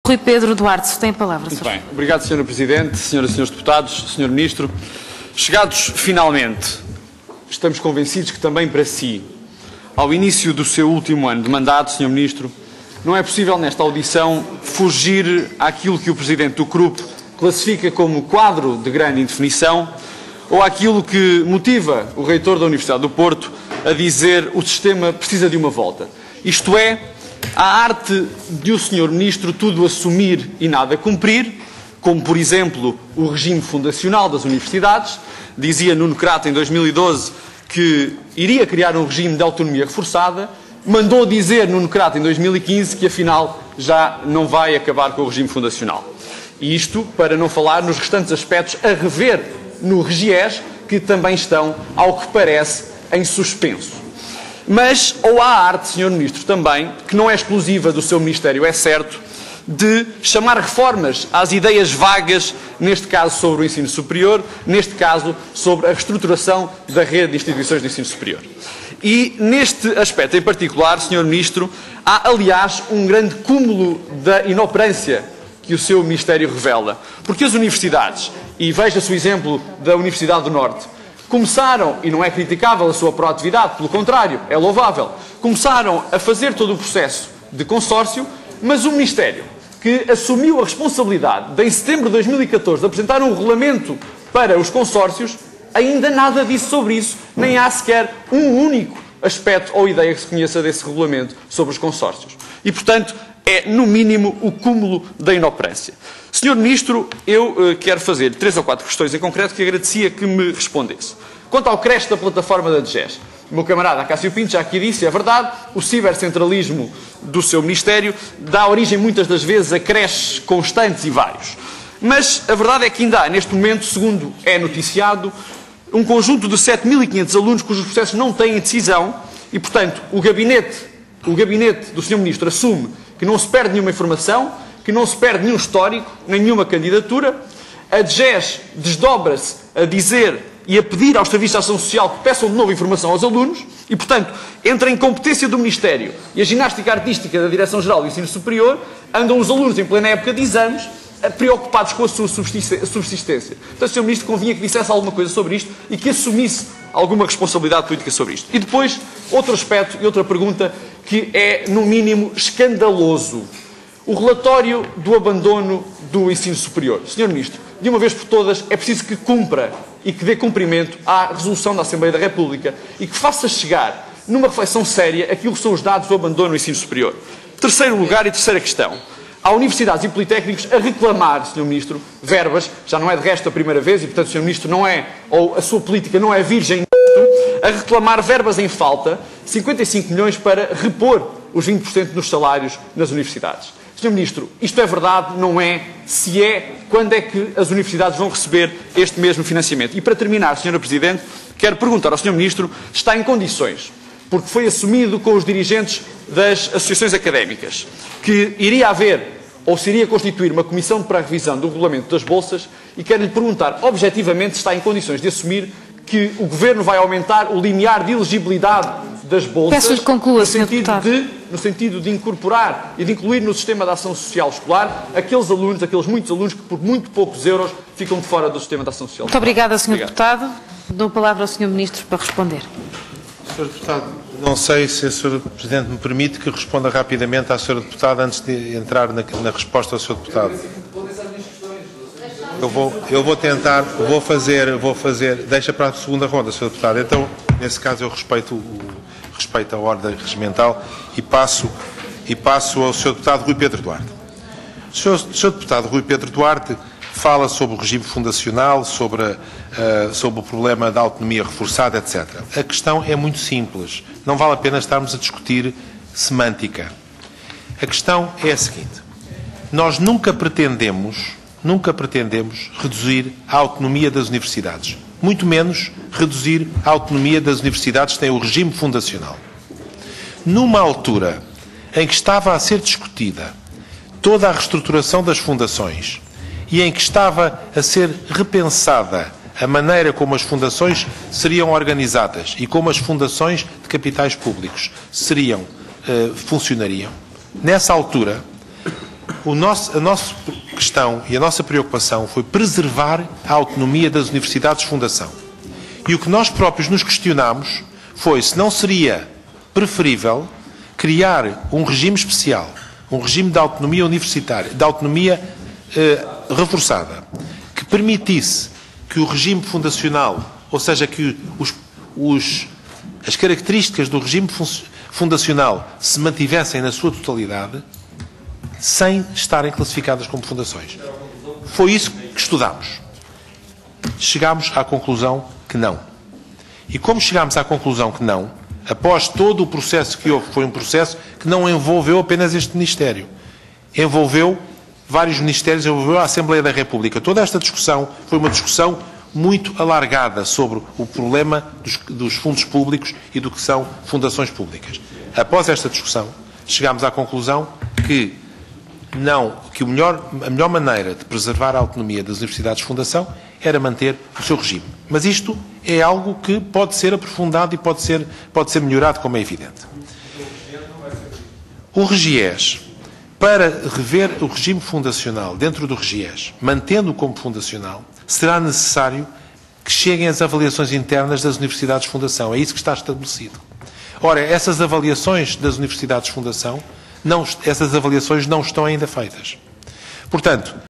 Rui Pedro Duarte, tem a palavra. Muito bem. Obrigado, Sra. Presidente, Senhoras e Senhores Deputados, Sr. Ministro. Chegados finalmente, estamos convencidos que também para si, ao início do seu último ano de mandato, Sr. Ministro, não é possível nesta audição fugir àquilo que o Presidente do CRUP classifica como quadro de grande indefinição ou àquilo que motiva o Reitor da Universidade do Porto a dizer o sistema precisa de uma volta. Isto é, a arte de o Sr. Ministro tudo assumir e nada cumprir, como, por exemplo, o regime fundacional das universidades. Dizia Nuno Crato, em 2012, que iria criar um regime de autonomia reforçada. Mandou dizer Nuno Crato, em 2015, que, afinal, já não vai acabar com o regime fundacional. E isto para não falar nos restantes aspectos a rever no RGES, que também estão, ao que parece, em suspenso. Mas, ou há a arte, Sr. Ministro, também, que não é exclusiva do seu Ministério, é certo, de chamar reformas às ideias vagas, neste caso sobre o ensino superior, neste caso sobre a reestruturação da rede de instituições de ensino superior. E, neste aspecto em particular, Sr. Ministro, há, aliás, um grande cúmulo da inoperância que o seu Ministério revela. Porque as universidades, e veja-se o exemplo da Universidade do Norte, começaram, e não é criticável a sua proatividade, pelo contrário, é louvável, começaram a fazer todo o processo de consórcio, mas o Ministério, que assumiu a responsabilidade de, em setembro de 2014, de apresentar um regulamento para os consórcios, ainda nada disse sobre isso, nem há sequer um único aspecto ou ideia que se conheça desse regulamento sobre os consórcios. E, portanto, é, no mínimo, o cúmulo da inoperância. Sr. Ministro, eu quero fazer 3 ou 4 questões em concreto que agradecia que me respondesse. Quanto ao creche da plataforma da DGES, o meu camarada Cássio Pinto já aqui disse, é verdade, o cibercentralismo do seu Ministério dá origem muitas das vezes a creches constantes e vários. Mas a verdade é que ainda há, neste momento, segundo é noticiado, um conjunto de 7.500 alunos cujos processos não têm decisão e, portanto, o gabinete do Sr. Ministro assume que não se perde nenhuma informação, que não se perde nenhum histórico, nenhuma candidatura. A DGES desdobra-se a dizer e a pedir aos serviços de ação social que peçam de novo informação aos alunos e, portanto, entre a incompetência do Ministério e a ginástica artística da Direção-Geral do Ensino Superior, andam os alunos em plena época de exames preocupados com a sua subsistência. Portanto, Sr. Ministro, convinha que dissesse alguma coisa sobre isto e que assumisse alguma responsabilidade política sobre isto. E depois, outro aspecto e outra pergunta que é, no mínimo, escandaloso. O relatório do abandono do ensino superior. Sr. Ministro, de uma vez por todas, é preciso que cumpra e que dê cumprimento à resolução da Assembleia da República e que faça chegar, numa reflexão séria, aquilo que são os dados do abandono do ensino superior. Terceiro lugar e terceira questão. Há universidades e politécnicos a reclamar, Sr. Ministro, verbas, já não é de resto a primeira vez, e portanto o Sr. Ministro não é, ou a sua política não é virgem, a reclamar verbas em falta, 55 milhões para repor os 20% dos salários nas universidades. Sr. Ministro, isto é verdade, não é? Se é, quando é que as universidades vão receber este mesmo financiamento? E para terminar, Sra. Presidente, quero perguntar ao Sr. Ministro se está em condições, porque foi assumido com os dirigentes das associações académicas, que iria haver ou se iria constituir uma comissão para a revisão do regulamento das bolsas, e quero-lhe perguntar objetivamente se está em condições de assumir que o Governo vai aumentar o limiar de elegibilidade das bolsas. Peço-lhe que conclua, no sentido de incorporar e de incluir no sistema de ação social escolar aqueles alunos, aqueles muitos alunos que por muito poucos euros ficam de fora do sistema de ação social. Muito obrigada, Sr. Deputado. Dou a palavra ao Sr. Ministro para responder. Sr. Deputado, não sei se a Sra. Presidente me permite que responda rapidamente à Sra. Deputada antes de entrar na resposta ao Sr. Deputado. Eu vou tentar, vou fazer, deixa para a segunda ronda, Sr. Deputado. Então, nesse caso, eu respeito a ordem regimental e passo ao Sr. Deputado Rui Pedro Duarte. O Sr. Deputado Rui Pedro Duarte fala sobre o regime fundacional, sobre o problema da autonomia reforçada, etc. A questão é muito simples. Não vale a pena estarmos a discutir semântica. A questão é a seguinte. Nós nunca pretendemos reduzir a autonomia das universidades. Muito menos reduzir a autonomia das universidades que têm o regime fundacional. Numa altura em que estava a ser discutida toda a reestruturação das fundações e em que estava a ser repensada a maneira como as fundações seriam organizadas e como as fundações de capitais públicos funcionariam, nessa altura, A nossa questão e a nossa preocupação foi preservar a autonomia das universidades de fundação. E o que nós próprios nos questionámos foi se não seria preferível criar um regime especial, um regime de autonomia universitária, de autonomia reforçada, que permitisse que o regime fundacional, ou seja, que as características do regime fundacional se mantivessem na sua totalidade, sem estarem classificadas como fundações. Foi isso que estudámos. Chegámos à conclusão que não. E como chegámos à conclusão que não, após todo o processo que houve, foi um processo que não envolveu apenas este Ministério. Envolveu vários ministérios, envolveu a Assembleia da República. Toda esta discussão foi uma discussão muito alargada sobre o problema dos fundos públicos e do que são fundações públicas. Após esta discussão, chegámos à conclusão que a melhor maneira de preservar a autonomia das universidades de fundação era manter o seu regime. Mas isto é algo que pode ser aprofundado e pode ser melhorado, como é evidente. O RGES, para rever o regime fundacional dentro do RGES, mantendo-o como fundacional, será necessário que cheguem as avaliações internas das universidades de fundação. É isso que está estabelecido. Ora, essas avaliações das universidades de fundação, essas avaliações não estão ainda feitas. Portanto,